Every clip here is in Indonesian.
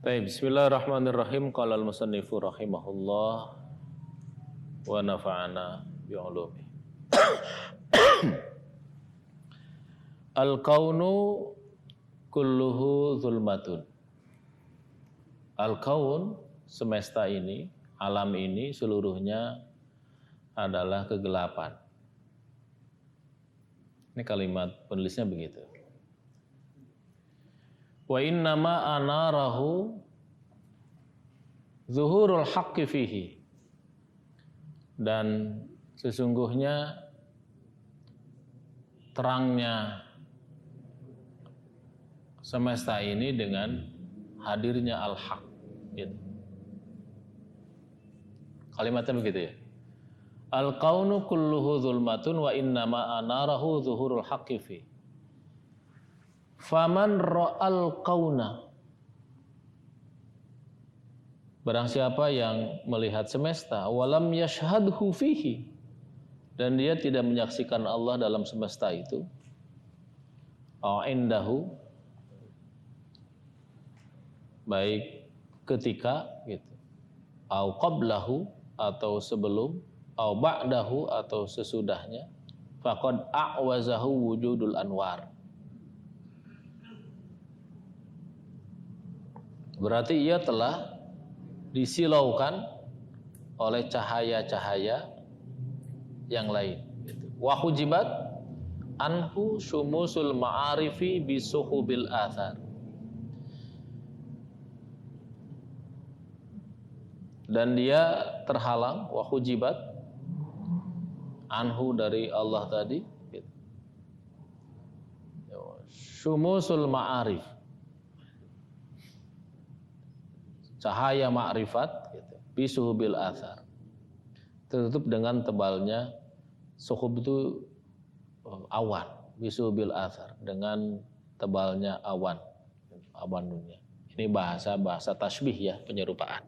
Baik, bismillahirrahmanirrahim. Qala al-musannifu rahimahullah wa nafa'ana bi'ulumi. Al-kaunu kulluhu zulmatun. Al-kaun, semesta ini, alam ini seluruhnya adalah kegelapan. Ini kalimat penulisnya begitu. Wa innama anarahu zuhurul haqqi fihi. Dan sesungguhnya terangnya semesta ini dengan hadirnya al-haq. Gitu. Kalimatnya begitu ya. Al-kaunu kulluhu zulmatun wa innama anarahu zuhurul haqqi fihi. Faman ra'al kauna, barang siapa yang melihat semesta, walam yashhadhu fihi, dan dia tidak menyaksikan Allah dalam semesta itu, indahu, baik ketika gitu, au qablahu, atau sebelum, au ba'dahu, atau sesudahnya, faqad a'wazahu wujudul anwar. Berarti ia telah disilaukan oleh cahaya-cahaya yang lain. Wa hujibat anhu syumusul ma'arifi bisuhubil athar. Dan dia terhalang, wa hujibat anhu dari Allah tadi, syumusul ma'arif, cahaya ma'rifat gitu, bisuhubil athar, tertutup dengan tebalnya. Suhub itu awan, bisuhubil athar, dengan tebalnya awan dunia. Ini bahasa tasbih ya, penyerupaan.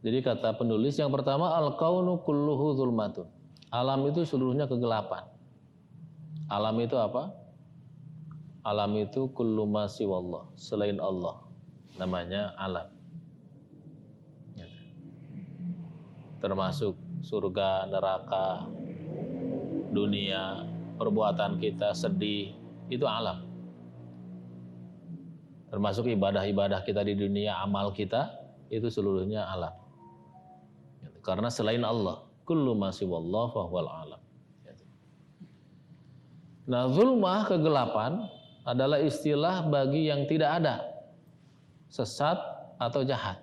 Jadi kata penulis yang pertama, al-kaunu kulluhu zulmatun. Alam itu seluruhnya kegelapan. Alam itu apa? Alam itu kullu ma siwallah, selain Allah, namanya alam. Termasuk surga, neraka, dunia, perbuatan kita, sedih, itu alam. Termasuk ibadah-ibadah kita di dunia, amal kita, itu seluruhnya alam. Karena selain Allah, kullu ma siwallah fahuwal alam. Nah, zulmah, kegelapan, adalah istilah bagi yang tidak ada, sesat atau jahat.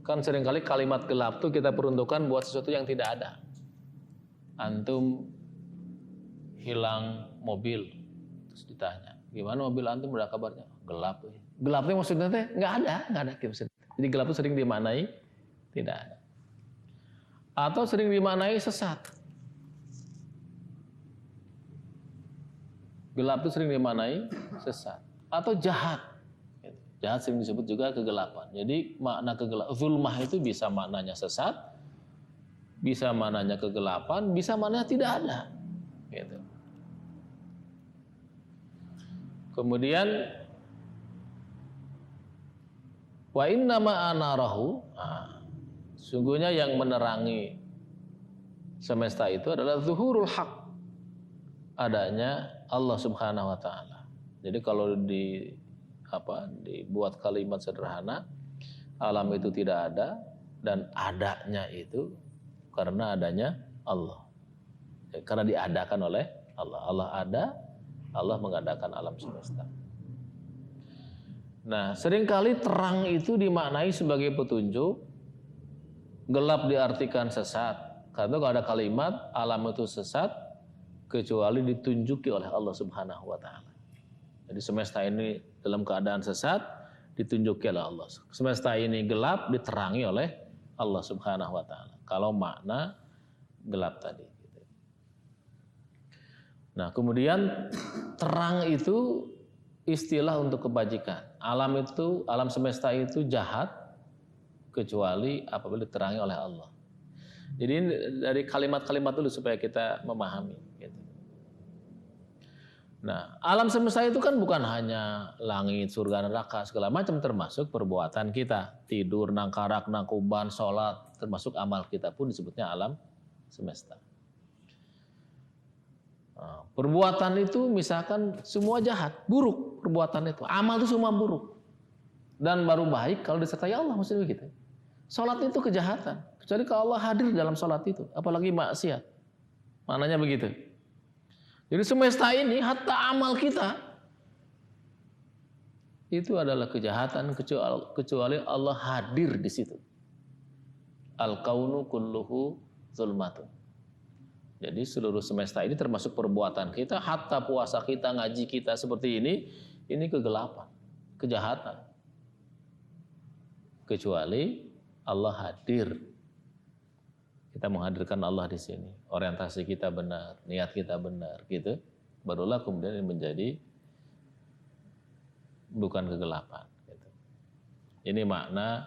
Kan seringkali kalimat gelap itu kita peruntukkan buat sesuatu yang tidak ada. Antum hilang mobil, terus ditanya, gimana mobil antum, udah kabarnya? Gelap. Gelapnya maksudnya nggak ada. Jadi gelap itu sering dimaknai tidak ada. Atau sering dimaknai sesat. Gelap itu sering dimaknai sesat atau jahat. Jahat sering disebut juga kegelapan. Jadi makna kegelapan, zulmah itu bisa maknanya sesat, bisa maknanya kegelapan, bisa maknanya tidak ada. Gitu. Kemudian wa innama anarahu, sungguhnya yang menerangi semesta itu adalah zuhurul haq, adanya Allah Subhanahu wa taala. Jadi kalau dibuat kalimat sederhana, alam itu tidak ada dan adanya itu karena adanya Allah. Karena diadakan oleh Allah. Allah ada, Allah mengadakan alam semesta. Nah, seringkali terang itu dimaknai sebagai petunjuk, gelap diartikan sesat. Karena kalau ada kalimat alam itu sesat, kecuali ditunjuki oleh Allah Subhanahu wa taala. Jadi semesta ini dalam keadaan sesat ditunjuki oleh Allah. Semesta ini gelap diterangi oleh Allah Subhanahu wa taala. Kalau makna gelap tadi. Nah, kemudian terang itu istilah untuk kebajikan. Alam semesta itu jahat kecuali apabila diterangi oleh Allah. Jadi dari kalimat-kalimat dulu supaya kita memahami. Gitu. Nah, alam semesta itu kan bukan hanya langit, surga, neraka, segala macam, termasuk perbuatan kita. Tidur, nangkarak, nangkuban, sholat, termasuk amal kita pun disebutnya alam semesta. Nah, perbuatan itu misalkan semua jahat, buruk perbuatan itu. Amal itu semua buruk. Dan baru baik kalau disertai Allah, maksudnya begitu. Sholat itu kejahatan. Kecuali kalau Allah hadir dalam sholat itu, apalagi maksiat. Maknanya begitu. Jadi semesta ini, hatta amal kita, itu adalah kejahatan kecuali Allah hadir di situ. Al-kaunu kulluhu zulmatun. Jadi seluruh semesta ini termasuk perbuatan kita, hatta puasa kita, ngaji kita seperti ini kegelapan, kejahatan. Kecuali Allah hadir. Kita menghadirkan Allah di sini. Orientasi kita benar, niat kita benar, gitu. Barulah kemudian menjadi bukan kegelapan. Gitu. Ini makna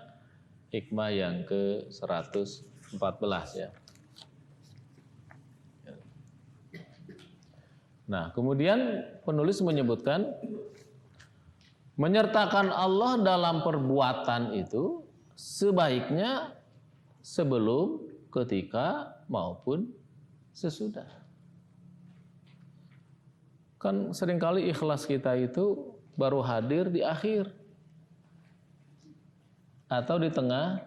hikmah yang ke-114 ya. Nah, kemudian penulis menyebutkan menyertakan Allah dalam perbuatan itu sebaiknya sebelum, ketika, maupun sesudah. Kan seringkali ikhlas kita itu baru hadir di akhir, atau di tengah,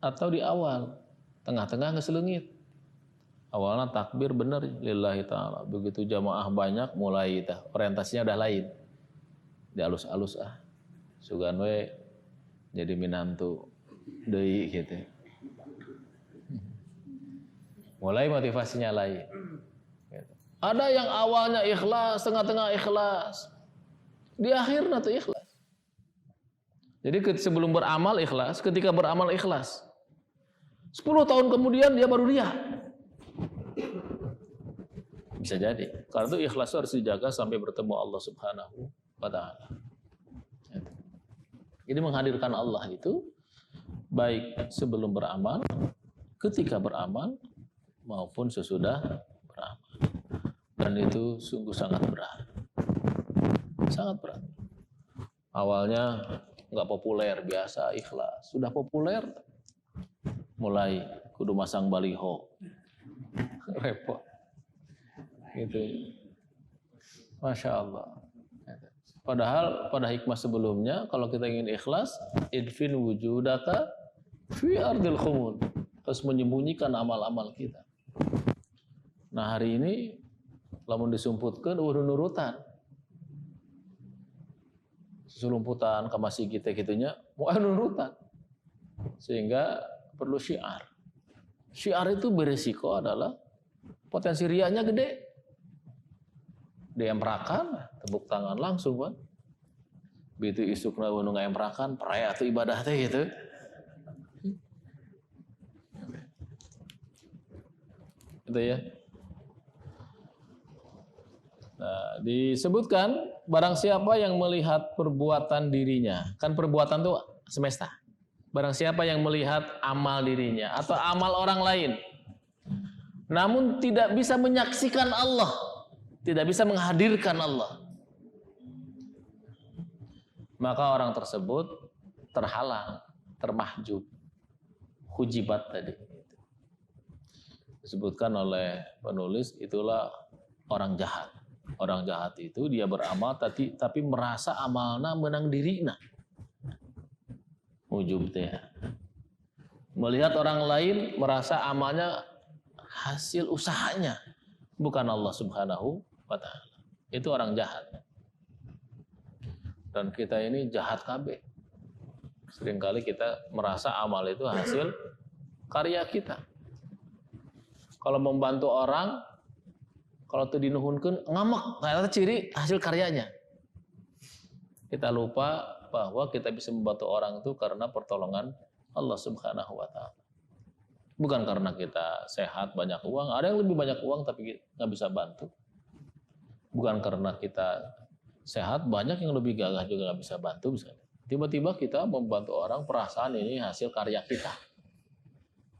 atau di awal. Tengah-tengah ngeselengit. Awalnya takbir bener lillahi ta'ala. Begitu jamaah banyak mulai orientasinya udah lain. Di alus-alus sugan we jadi minantu deui gitu. Mulai motivasinya lain. Ada yang awalnya ikhlas, tengah-tengah ikhlas, di akhir nanti ikhlas. Jadi sebelum beramal ikhlas, ketika beramal ikhlas. 10 tahun kemudian dia baru riya. Bisa jadi. Karena itu ikhlas harus dijaga sampai bertemu Allah Subhanahu wa Ta'ala. Jadi menghadirkan Allah itu baik sebelum beramal, ketika beramal, maupun sesudah beramal. Dan itu sungguh sangat berat. Sangat berat. Awalnya nggak populer, biasa ikhlas. Sudah populer, mulai kudu masang baliho. Repot. Gitu. Masya Allah. Padahal pada hikmah sebelumnya, kalau kita ingin ikhlas, idfin wujudaka fi ardil khumul. Harus menyembunyikan amal-amal kita. Nah hari ini lamun disumputkan nurutan. Selumputan ke masjid kita gitunya mau nurutan. Sehingga perlu syiar. Syiar itu beresiko adalah potensi riaknya gede. Diemprakan, tepuk tangan langsung kan. Begitu isukna nu ngaemprakan, peraya atau ibadah teh gitu. Gitu ya. Nah, disebutkan barang siapa yang melihat perbuatan dirinya, kan perbuatan itu semesta. Barang siapa yang melihat amal dirinya atau amal orang lain, namun tidak bisa menyaksikan Allah, tidak bisa menghadirkan Allah, maka orang tersebut terhalang, termahjub, hujibat tadi. Disebutkan oleh penulis itulah orang jahat. Orang jahat itu dia beramal tapi merasa amalna menang dirina. Ujub teh. Melihat orang lain merasa amalnya hasil usahanya, bukan Allah Subhanahu wa Ta'ala. Itu orang jahat. Dan kita ini jahat kabeh. Seringkali kita merasa amal itu hasil karya kita. Kalau membantu orang, kalau itu dinuhunkeun ngamak, ternyata ciri hasil karyanya. Kita lupa bahwa kita bisa membantu orang itu karena pertolongan Allah Subhanahu wa Ta'ala. Bukan karena kita sehat, banyak uang. Ada yang lebih banyak uang tapi nggak bisa bantu. Bukan karena kita sehat, banyak yang lebih gagah juga nggak bisa bantu. Tiba-tiba kita membantu orang, perasaan ini hasil karya kita.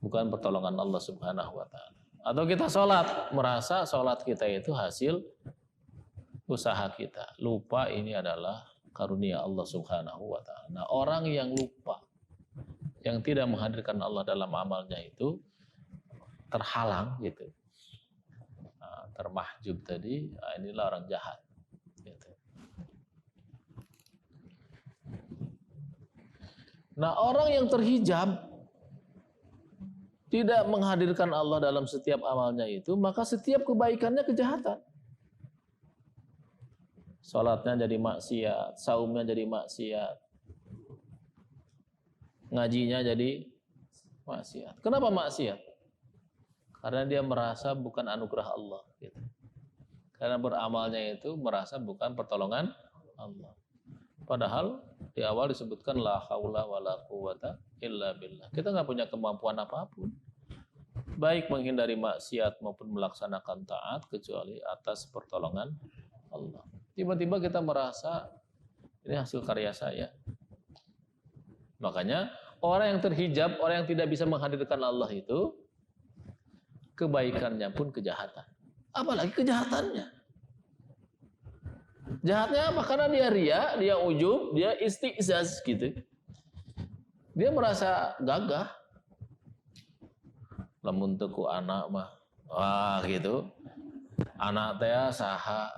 Bukan pertolongan Allah Subhanahu wa Ta'ala. Atau kita sholat, merasa sholat kita itu hasil usaha kita. Lupa ini adalah karunia Allah Subhanahu wa taala. Nah, orang yang lupa, yang tidak menghadirkan Allah dalam amalnya itu terhalang gitu. Nah, termahjub tadi, nah inilah orang jahat. Gitu. Nah, orang yang terhijab tidak menghadirkan Allah dalam setiap amalnya itu, maka setiap kebaikannya kejahatan. Salatnya jadi maksiat, saumnya jadi maksiat, ngajinya jadi maksiat. Kenapa maksiat? Karena dia merasa bukan anugerah Allah. Gitu. Karena beramalnya itu merasa bukan pertolongan Allah. Padahal di awal disebutkan la haula wala quwata illa billah. Kita nggak punya kemampuan apapun, baik menghindari maksiat maupun melaksanakan taat kecuali atas pertolongan Allah. Tiba-tiba kita merasa ini hasil karya saya. Makanya orang yang terhijab, orang yang tidak bisa menghadirkan Allah itu kebaikannya pun kejahatan. Apalagi kejahatannya. Jahatnya apa? Karena dia ria, dia ujub, dia isti'zaz gitu. Dia merasa gagah. Lamun teu ku anak mah, wah gitu. Anak teh saha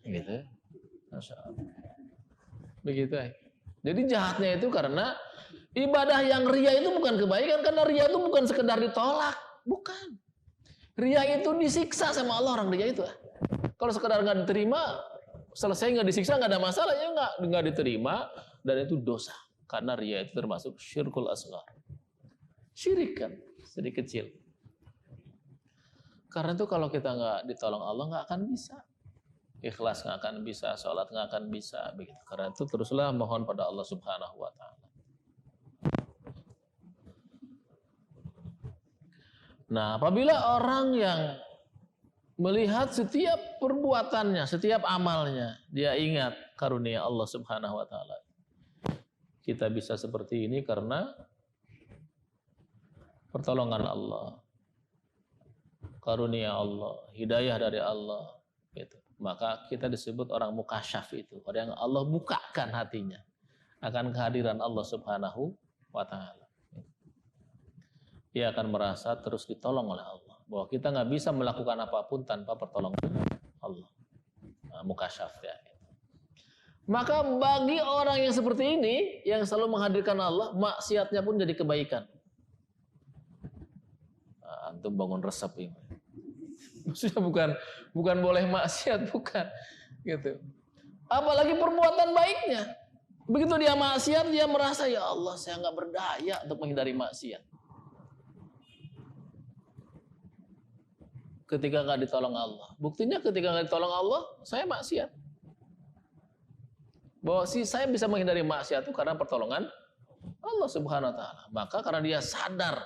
gitu. Masyaallah. Begitu ya. Jadi jahatnya itu karena ibadah yang ria itu bukan kebaikan, karena ria itu bukan sekedar ditolak, bukan. Ria itu disiksa sama Allah orang ria itu. Kalau sekedar nggak diterima, selesai nggak disiksa nggak ada masalah, ya nggak diterima dan itu dosa karena ria itu termasuk syirkul asghar, syirik kan sedikit kecil. Karena itu kalau kita nggak ditolong Allah nggak akan bisa, ikhlas nggak akan bisa, sholat nggak akan bisa begitu. Karena itu teruslah mohon pada Allah Subhanahu Wa Taala. Nah, apabila orang yang melihat setiap perbuatannya, setiap amalnya, dia ingat karunia Allah Subhanahu wa taala. Kita bisa seperti ini karena pertolongan Allah, karunia Allah, hidayah dari Allah gitu. Maka kita disebut orang mukasyaf itu, orang yang Allah bukakan hatinya akan kehadiran Allah Subhanahu wa taala. Dia akan merasa terus ditolong oleh Allah, bahwa kita nggak bisa melakukan apapun tanpa pertolongan Allah. Nah, mukasyaf ya. Maka bagi orang yang seperti ini, yang selalu menghadirkan Allah, maksiatnya pun jadi kebaikan. Nah, antum bangun resep ini. Maksudnya bukan boleh maksiat, bukan. Gitu. Apalagi perbuatan baiknya. Begitu dia maksiat, dia merasa ya Allah, saya nggak berdaya untuk menghindari maksiat. Ketika nggak ditolong Allah. Buktinya ketika nggak ditolong Allah, saya maksiat. Bahwa saya bisa menghindari maksiat itu karena pertolongan Allah Subhanahu wa taala. Maka karena dia sadar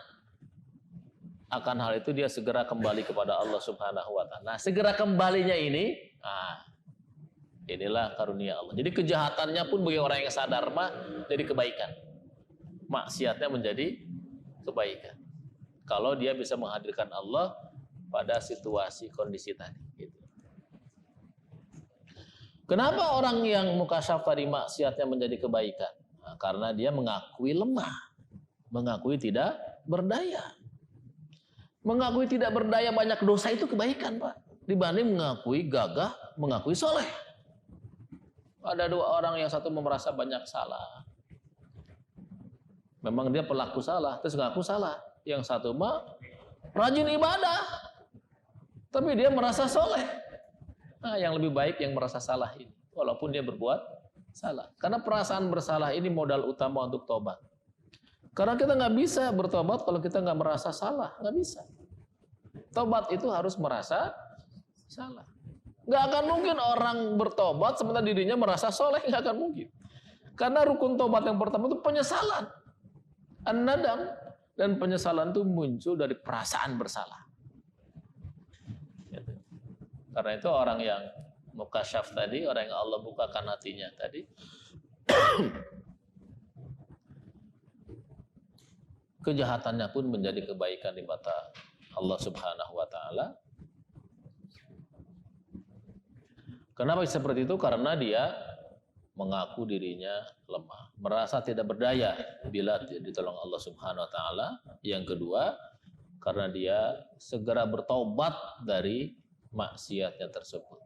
akan hal itu, dia segera kembali kepada Allah Subhanahu wa taala. Nah, segera kembalinya ini, inilah karunia Allah. Jadi kejahatannya pun bagi orang yang sadar mah jadi kebaikan. Maksiatnya menjadi kebaikan. Kalau dia bisa menghadirkan Allah pada situasi kondisi tadi. Gitu. Kenapa orang yang mukasyaf tadi maksiatnya menjadi kebaikan? Nah, karena dia mengakui lemah, mengakui tidak berdaya. Mengakui tidak berdaya banyak dosa itu kebaikan, Pak. Dibanding mengakui gagah, mengakui soleh. Ada dua orang, yang satu merasa banyak salah. Memang dia pelaku salah, terus ngaku salah. Yang satu mah rajin ibadah. Tapi dia merasa soleh. Nah, yang lebih baik yang merasa salah ini. Walaupun dia berbuat salah. Karena perasaan bersalah ini modal utama untuk tobat. Karena kita nggak bisa bertobat kalau kita nggak merasa salah. Nggak bisa. Tobat itu harus merasa salah. Nggak akan mungkin orang bertobat sementara dirinya merasa soleh. Nggak akan mungkin. Karena rukun tobat yang pertama itu penyesalan. An-nadam. Dan penyesalan itu muncul dari perasaan bersalah. Karena itu orang yang mukasyaf tadi, orang yang Allah bukakan hatinya tadi, kejahatannya pun menjadi kebaikan di mata Allah Subhanahu wa taala. Kenapa seperti itu? Karena dia mengaku dirinya lemah, merasa tidak berdaya bila ditolong Allah Subhanahu wa taala. Yang kedua, karena dia segera bertobat dari maksiatnya tersebut.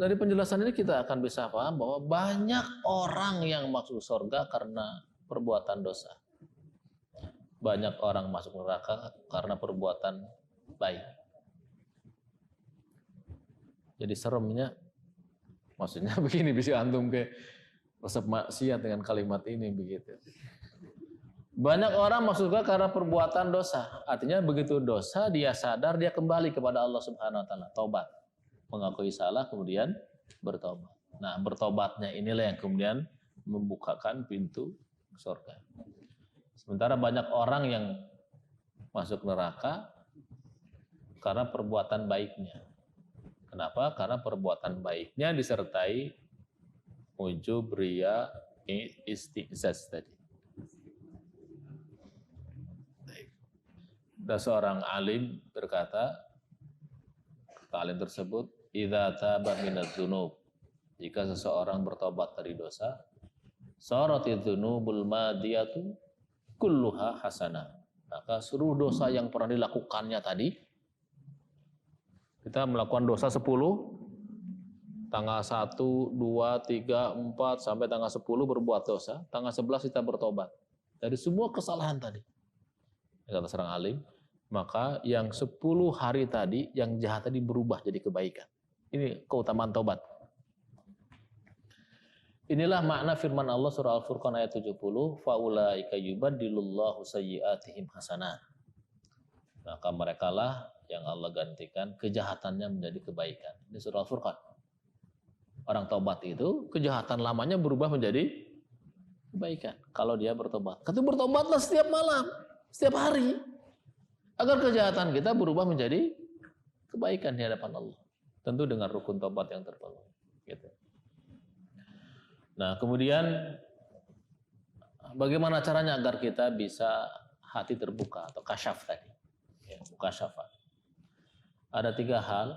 Dari penjelasan ini kita akan bisa paham bahwa banyak orang yang masuk surga karena perbuatan dosa. Banyak orang masuk neraka karena perbuatan baik. Jadi seremnya, maksudnya begini, bisa antum ke resep maksiat dengan kalimat ini begitu. Banyak orang masuk surga karena perbuatan dosa. Artinya begitu dosa dia sadar, dia kembali kepada Allah Subhanahu wa taala, taubat. Mengakui salah kemudian bertobat. Nah, bertobatnya inilah yang kemudian membukakan pintu surga. Sementara banyak orang yang masuk neraka karena perbuatan baiknya. Kenapa? Karena perbuatan baiknya disertai ujub, riya, isti'zaz tadi. Dan seorang alim berkata, kata alim tersebut, idza taba minadz dzunub, jika seseorang bertobat dari dosa, saratiz dzunubul madiyatu kulluha hasanah, maka seluruh dosa yang pernah dilakukannya tadi, kita melakukan dosa 10, tanggal 1, 2, 3, 4, sampai tanggal 10 berbuat dosa, tanggal 11 kita bertobat dari semua kesalahan tadi. Kata seorang alim, maka yang 10 hari tadi, yang jahat tadi berubah jadi kebaikan. Ini keutamaan taubat. Inilah makna firman Allah surah Al-Furqan ayat 70, faulaika yubaddilullahu sayyi'atihim hasanah. Maka merekalah yang Allah gantikan kejahatannya menjadi kebaikan. Ini surah Al-Furqan. Orang taubat itu kejahatan lamanya berubah menjadi kebaikan kalau dia bertobat. Kata bertobatlah setiap malam, setiap hari, agar kejahatan kita berubah menjadi kebaikan di hadapan Allah. Tentu dengan rukun taubat yang terpenuhi. Gitu. Nah, kemudian bagaimana caranya agar kita bisa hati terbuka atau kasyaf tadi? Ya, mukasyafah. Ada 3 hal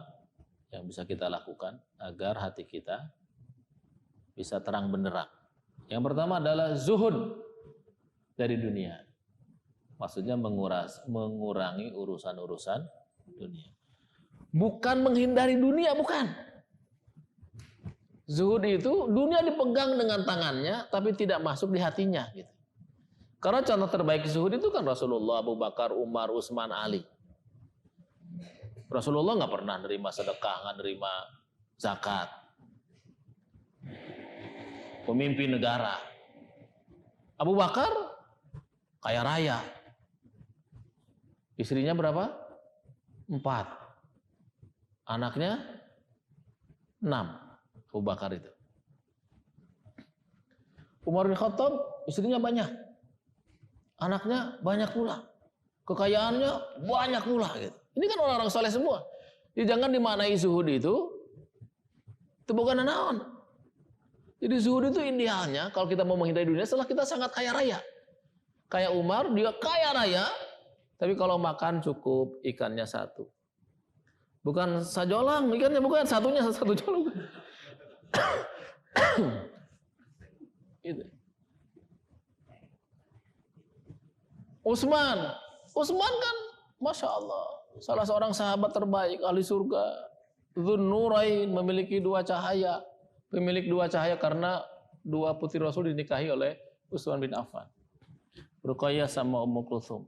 yang bisa kita lakukan agar hati kita bisa terang benderang. Yang pertama adalah zuhud dari dunia. Maksudnya mengurangi urusan-urusan dunia. Bukan menghindari dunia, bukan. Zuhud itu dunia dipegang dengan tangannya tapi tidak masuk di hatinya gitu. Karena contoh terbaik zuhud itu kan Rasulullah, Abu Bakar, Umar, Utsman, Ali. Rasulullah nggak pernah nerima sedekah, nggak nerima zakat. Pemimpin negara. Abu Bakar kaya raya. Istrinya berapa? 4. Anaknya 6. Abu Bakar itu. Umar bin Khattab istrinya banyak. Anaknya banyak pula. Kekayaannya banyak pula gitu. Ini kan orang-orang soleh semua. Jadi jangan dimaknai zuhud itu bukan naon. Jadi zuhud itu idealnya kalau kita mau menghindari dunia setelah kita sangat kaya raya. Kayak Umar, dia kaya raya, tapi kalau makan cukup ikannya 1. Bukan sajolang, ikannya bukan satunya 1 jolang. Itu. Utsman kan Masya Allah, salah seorang sahabat terbaik, ahli surga. Dzun-Nurain, memiliki 2 cahaya. Pemilik 2 cahaya karena 2 putri Rasul dinikahi oleh Utsman bin Affan. Ruqayyah sama Ummu Kulsum.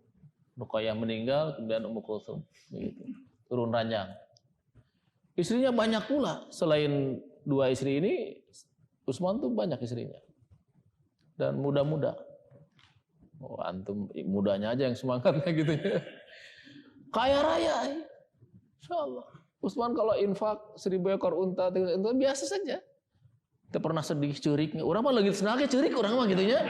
Ruqayyah meninggal, kemudian Ummu Kulsum. Begitu. Turun ranjang. Istrinya banyak pula. Selain 2 istri ini, Utsman tuh banyak istrinya. Dan muda-muda. Oh, antum mudanya aja yang semangatnya gitu ya. Kaya raya, Insya Allah. Utsman kalau infak 1000 ekor unta itu biasa saja. Kita pernah sedih cerik. Orang mah lagi senangnya cerik orang mah gitu ya.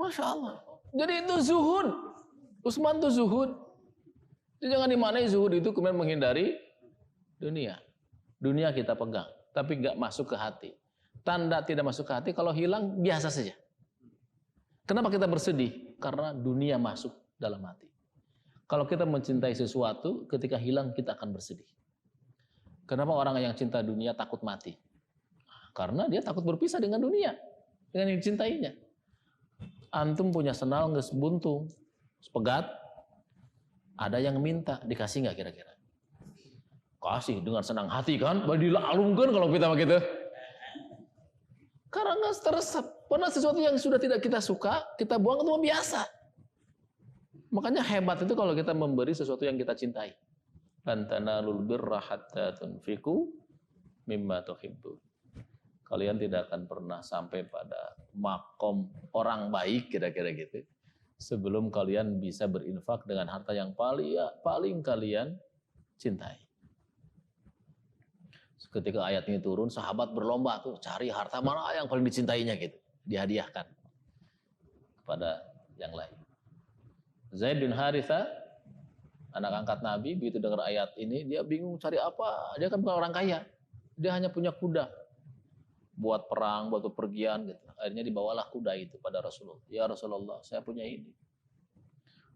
Masya Allah. Jadi itu zuhud. Utsman itu zuhud. Jadi jangan dimaknai zuhud itu kemudian menghindari dunia. Dunia kita pegang, tapi nggak masuk ke hati. Tanda tidak masuk ke hati kalau hilang biasa saja. Kenapa kita bersedih? Karena dunia masuk dalam hati. Kalau kita mencintai sesuatu, ketika hilang kita akan bersedih. Kenapa orang yang cinta dunia takut mati? Karena dia takut berpisah dengan dunia, dengan yang dicintainya. Antum punya senal nges buntung, sepegat, ada yang minta, dikasih nggak kira-kira? Kasih dengan senang hati kan, dilalungkan kalau kita begitu. Karena nggak teresap. Pernah sesuatu yang sudah tidak kita suka, kita buang itu biasa. Makanya hebat itu kalau kita memberi sesuatu yang kita cintai. Lan tanalul birra hatta tunfiqu mimma tuhibbun. Kalian tidak akan pernah sampai pada makom orang baik kira-kira gitu sebelum kalian bisa berinfak dengan harta yang paling kalian cintai. Ketika ayat ini turun, sahabat berlomba tuh cari harta mana yang paling dicintainya gitu, dihadiahkan kepada yang lain. Zaid bin Haritha, anak angkat Nabi, begitu dengar ayat ini dia bingung cari apa. Dia kan bukan orang kaya, dia hanya punya kuda buat perang, buat bepergian gitu. Akhirnya dibawalah kuda itu pada Rasulullah. Ya Rasulullah, saya punya ini.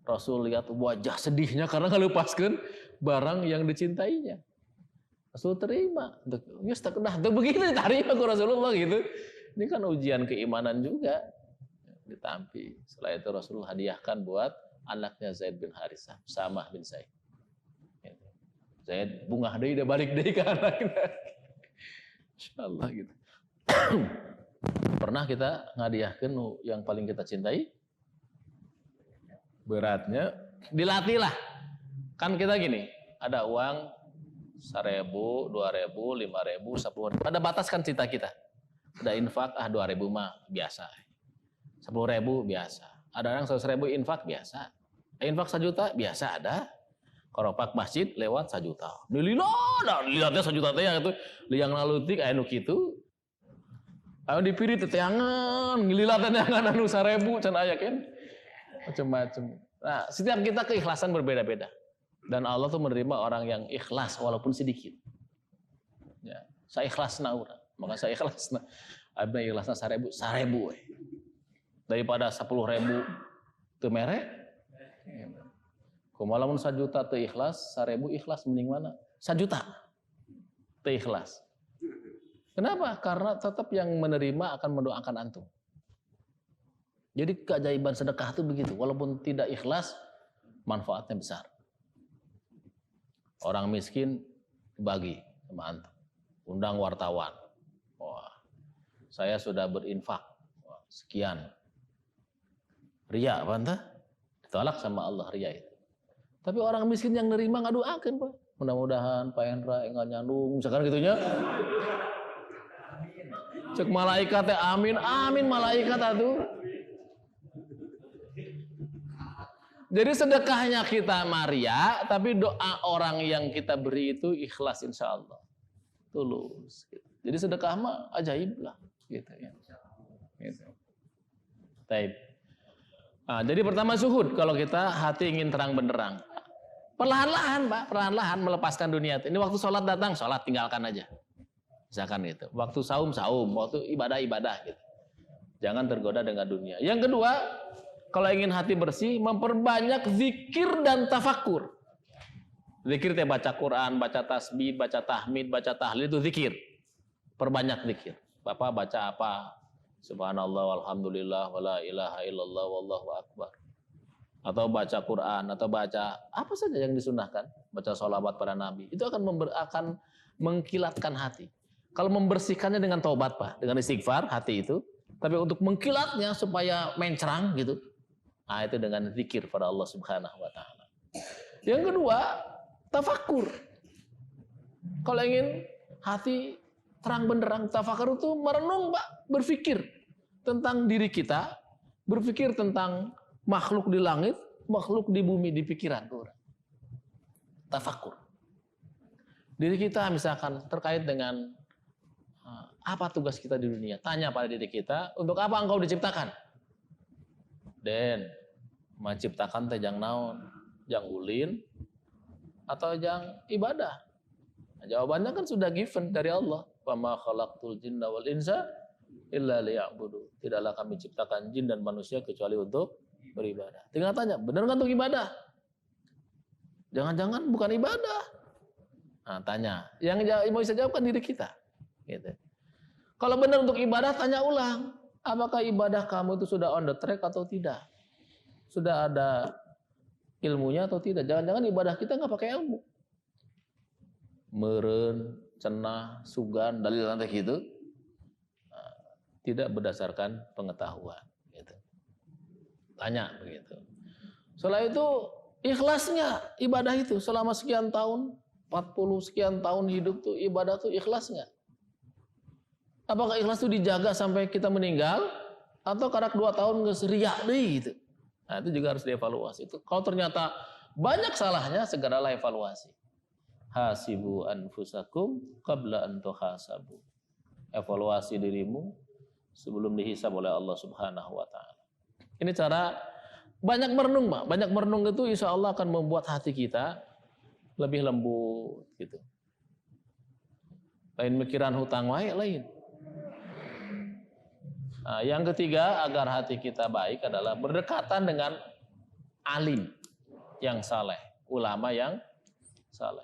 Rasul lihat wajah sedihnya karena ngelepaskan barang yang dicintainya. Rasul terima. Ya nah, begitu diterima ke Rasulullah gitu. Ini kan ujian keimanan juga. Ditampi. Setelah itu Rasul hadiahkan buat anaknya Zaid bin Harisah, Samah bin Zaid. Zaid bungah deui udah balik deui ke anaknya. Insyaallah gitu. Pernah kita ngadiahkan yang paling kita cintai? Beratnya dilatih lah. Kan kita gini, ada uang 1.000, 2.000, 5.000, 10.000. Ada batas kan cinta kita. Ada infak 2.000 mah biasa. 10.000 biasa. Ada orang 100.000 infak biasa. Infak 1 juta biasa ada. Koropak masjid lewat 1 juta. Lihatnya 1 juta teh yang itu liang lalutik anu kitu. Ayo dipiri teteangan, ngililatan yang anu 1.000 can aya kan. Macam-macam. Nah, setiap kita keikhlasan berbeda-beda. Dan Allah tuh menerima orang yang ikhlas walaupun sedikit. Ya, saya ikhlasna urang. Maka saya ikhlasna. Abna ikhlasna 1.000 we. Daripada 10.000 teu mere. Kumaha lamun 1 juta teu ikhlas, 1.000 ikhlas mending mana? 1 juta. Teu ikhlas. Kenapa? Karena tetap yang menerima akan mendoakan antum. Jadi keajaiban sedekah itu begitu. Walaupun tidak ikhlas, manfaatnya besar. Orang miskin bagi sama antum. Undang wartawan. Wah, saya sudah berinfak. Wah, sekian. Ria apa entah? Ditolak sama Allah ria itu. Tapi orang miskin yang nerima ngaduakeun, Pak. Mudah-mudahan Pak Hendra enggak nyandung, misalkan gitunya. Cek malaikat teh amin, amin malaikat atuh. Jadi sedekahnya kita Maria, tapi doa orang yang kita beri itu ikhlas insya Allah. Tulus. Gitu. Jadi sedekah mah ajaib lah. Gitu ya. Gitu. Taib. Nah, jadi pertama zuhud kalau kita hati ingin terang benderang. Perlahan-lahan Pak, perlahan-lahan melepaskan dunia. Ini waktu sholat datang, sholat tinggalkan aja. Misalkan gitu. Waktu saum, saum. Waktu ibadah, ibadah gitu. Jangan tergoda dengan dunia. Yang kedua, kalau ingin hati bersih, memperbanyak zikir dan tafakur. Zikir itu baca Quran, baca tasbih, baca tahmid, baca tahlil itu zikir. Perbanyak zikir. Bapak baca apa? Subhanallah, walhamdulillah, wala ilaha illallah, wallahu akbar. Atau baca Quran, atau baca apa saja yang disunahkan. Baca sholawat pada Nabi. Itu akan mengkilatkan hati. Kalau membersihkannya dengan taubat Pak, dengan istighfar hati itu. Tapi untuk mengkilatnya supaya mencerang gitu. Nah itu dengan zikir pada Allah Subhanahu wa taala. Yang kedua, tafakur. Kalau ingin hati terang benderang, tafakur itu merenung Pak, berpikir tentang diri kita, berpikir tentang makhluk di langit, makhluk di bumi, di pikiran orang. Tafakur. Diri kita misalkan terkait dengan apa tugas kita di dunia? Tanya pada diri kita, untuk apa engkau diciptakan? Den, menciptakan teh jang naon? Jang ulin atau jang ibadah? Nah, jawabannya kan sudah given dari Allah. Wa ma khalaqtul jinna wal insa illa liya'budu. Tidaklah kami ciptakan jin dan manusia kecuali untuk beribadah. Tinggal tanya, benar kan untuk ibadah? Jangan-jangan bukan ibadah. Nah, tanya. Yang mau bisa jawab kan diri kita. Gitu. Kalau benar untuk ibadah, tanya ulang. Apakah ibadah kamu itu sudah on the track atau tidak? Sudah ada ilmunya atau tidak? Jangan-jangan ibadah kita nggak pakai ilmu. Meren, cenah, sugan, dalil nanti gitu. Tidak berdasarkan pengetahuan. Gitu. Tanya begitu. Setelah itu ikhlasnya ibadah itu selama sekian tahun, 40 sekian tahun hidup tuh ibadah tuh ikhlas nggak? Apakah ikhlas itu dijaga sampai kita meninggal atau karena 2 tahun ngeseriak deh gitu? Nah, itu juga harus dievaluasi. Itu kalau ternyata banyak salahnya segeralah evaluasi. Hasibu anfusakum qabla an tuhasabu. Evaluasi dirimu sebelum dihisab oleh Allah Subhanahu wa taala. Ini cara banyak merenung, Pak. Banyak merenung itu insya Allah akan membuat hati kita lebih lembut gitu. Lain mikiran hutang wae lain. Nah, yang ketiga agar hati kita baik adalah berdekatan dengan alim yang saleh, ulama yang saleh.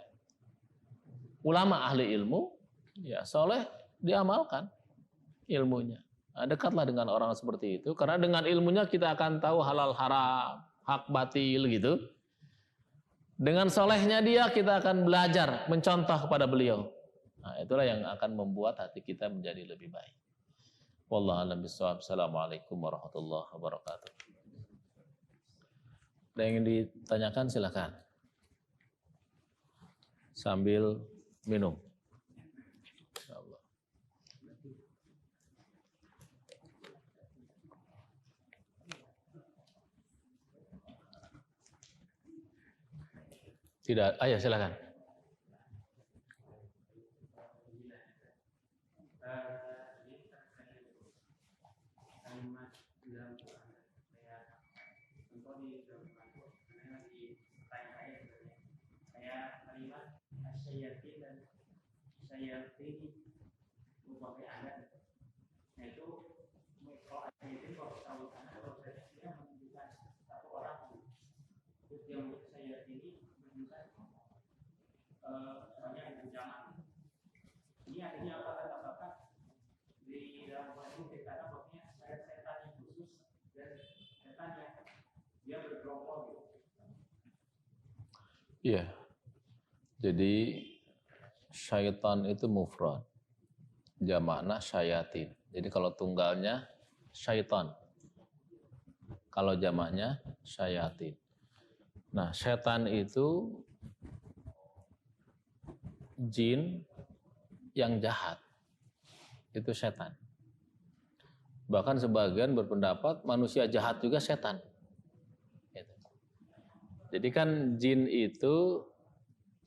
Ulama ahli ilmu, ya saleh diamalkan ilmunya. Nah, dekatlah dengan orang seperti itu, karena dengan ilmunya kita akan tahu halal haram, hak batil gitu. Dengan solehnya dia kita akan belajar, mencontoh kepada beliau. Nah, itulah yang akan membuat hati kita menjadi lebih baik. Wallahu a'lam bishawab. Assalamualaikum warahmatullahi wabarakatuh. Ada yang ingin ditanyakan silakan. Sambil minum. Insyaallah. Tidak, ayo silakan. Iya. Jadi syaitan itu mufrad. Jamakna syayatin. Jadi kalau tunggalnya syaitan. Kalau jamaknya syayatin. Nah, setan itu jin yang jahat. Itu setan. Bahkan sebagian berpendapat manusia jahat juga setan. Jadi kan jin itu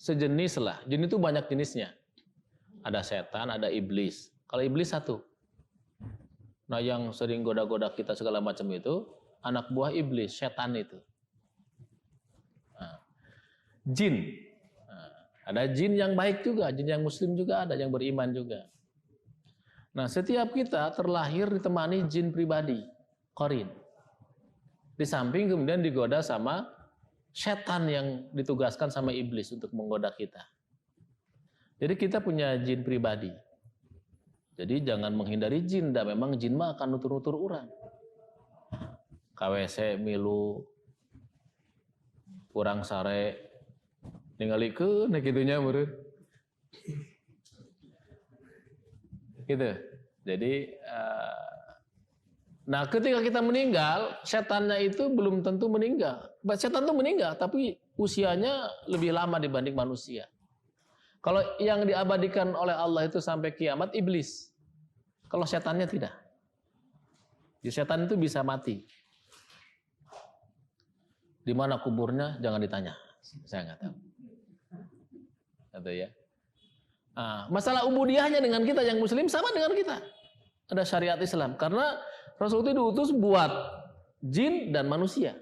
sejenis lah. Jin itu banyak jenisnya. Ada setan, ada iblis. Kalau iblis satu. Nah, yang sering goda-goda kita segala macam itu anak buah iblis, setan itu. Nah, jin. Nah, ada jin yang baik juga, jin yang muslim juga ada, yang beriman juga. Nah, setiap kita terlahir ditemani jin pribadi, qarin. Di samping kemudian digoda sama setan yang ditugaskan sama iblis untuk menggoda kita. Jadi kita punya jin pribadi. Jadi jangan menghindari jin, dah memang jin mah akan nutur-nutur orang. KWC milu kurang sare ningalikeun kitunya meureun. Gitu. Jadi nah, ketika kita meninggal, setannya itu belum tentu meninggal. Setan itu meninggal, tapi usianya lebih lama dibanding manusia. Kalau yang diabadikan oleh Allah itu sampai kiamat, iblis. Kalau setannya tidak. Jadi setan itu bisa mati. Di mana kuburnya, jangan ditanya. Saya nggak tahu. Gitu ya. Nah, masalah ubudiyahnya dengan kita yang muslim sama dengan kita. Ada syariat Islam. Karena Rasul itu diutus buat jin dan manusia.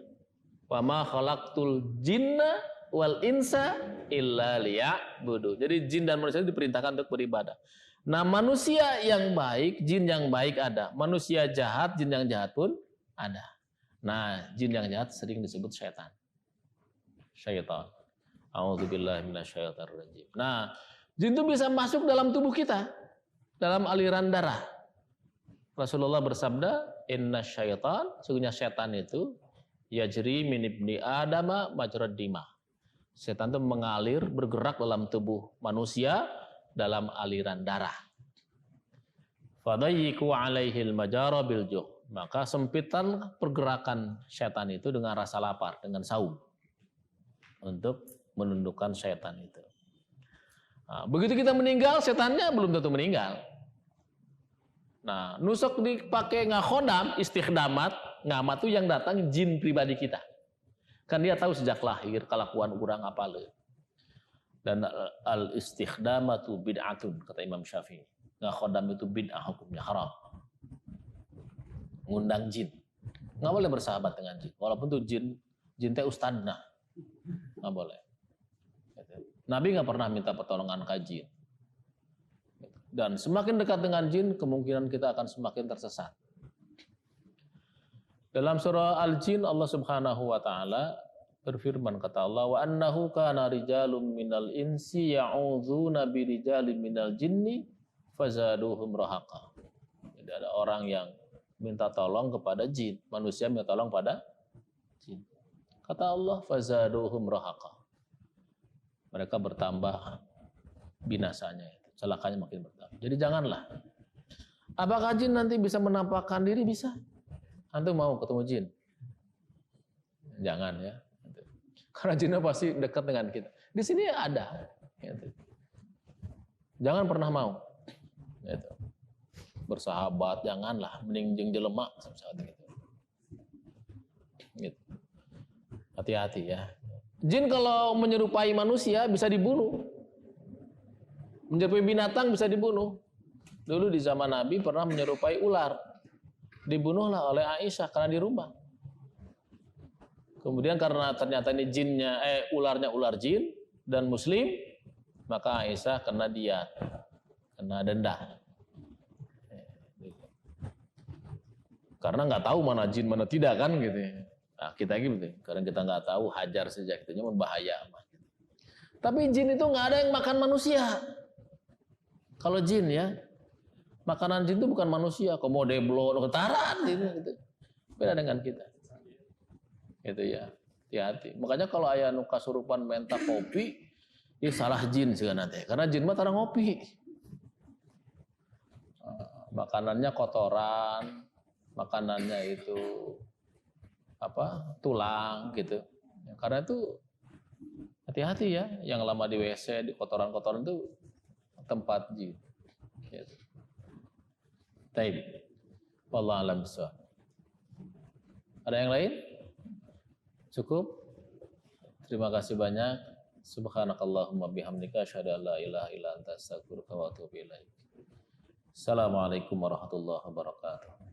Wa ma khalaqtul jinna wal insa illa liya'budu. Jadi jin dan manusia itu diperintahkan untuk beribadah. Nah, manusia yang baik, jin yang baik ada. Manusia jahat, jin yang jahat pun ada. Nah, jin yang jahat sering disebut syaitan. Syaitan. A'udzubillahi minasyaitonir rajim. Nah, jin itu bisa masuk dalam tubuh kita, dalam aliran darah. Rasulullah bersabda, "Inna syaitan," sesungguhnya setan itu yajri min ibni adama majrad dima. Setan itu mengalir, bergerak dalam tubuh manusia dalam aliran darah. Fadayyiku alaihil majara bil juh. Maka sempitan pergerakan setan itu dengan rasa lapar, dengan saum. Untuk menundukkan setan itu. Nah, begitu kita meninggal, setannya belum tentu meninggal. Nah, nusuk dipakai ngakhodam, istikhdamat, ngamat itu yang datang jin pribadi kita. Kan dia tahu sejak lahir kelakuan orang apa le. Dan al-istikhdamatu bid'atun, kata Imam Syafi'i. Ngakhodam itu bid'ah, hukumnya haram. Ngundang jin. Nggak boleh bersahabat dengan jin. Walaupun itu jin teh ustadna. Nggak boleh. Nabi nggak pernah minta pertolongan ke jin. Dan semakin dekat dengan jin, kemungkinan kita akan semakin tersesat. Dalam surah Al-Jin, Allah Subhanahu wa taala berfirman, kata Allah, "Wa annahu kana rijalun minal insi ya'udzuna birijalin minal jinni fazaduhum rahaqa." Jadi ada orang yang minta tolong kepada jin, manusia minta tolong pada jin. Kata Allah, fazaduhum rahaqa. Mereka bertambah binasanya, celakanya makin bertambah. Jadi janganlah. Apakah jin nanti bisa menampakkan diri? Bisa. Antum mau ketemu jin? Jangan ya. Karena jinnya pasti dekat dengan kita. Di sini ada. Jangan pernah mau. Bersahabat, janganlah. Mending jeung jelema. Hati-hati ya. Jin kalau menyerupai manusia bisa dibunuh. Menyerupai binatang bisa dibunuh. Dulu di zaman Nabi pernah menyerupai ular. Dibunuhlah oleh Aisyah karena di rumah. Kemudian karena ternyata ini ularnya ular jin dan muslim, maka Aisyah kena diat, kena denda. Karena nggak tahu mana jin mana tidak kan gitu. Nah, kita gitu, karena kita nggak tahu, hajar saja, itu berbahaya. Tapi jin itu nggak ada yang makan manusia. Kalau jin ya, makanan jin itu bukan manusia, komodeblo, ketaran gitu. Beda dengan kita. Gitu ya, hati-hati. Makanya kalau ayah nu kasurupan menta kopi, ini salah jin sih nanti. Karena jin mah tarang ngopi. Makanannya kotoran, makanannya itu tulang gitu. Karena itu hati-hati ya, yang lama di WC, di kotoran-kotoran itu tempat jin. Gitu. Taib. Wallahu a'lam bishawab. Ada yang lain? Cukup? Terima kasih banyak. Subhanakallahumma bihamdika asyhadu an la ilaha illa anta astaghfiruka wa atubu ilaik. Assalamualaikum warahmatullahi wabarakatuh.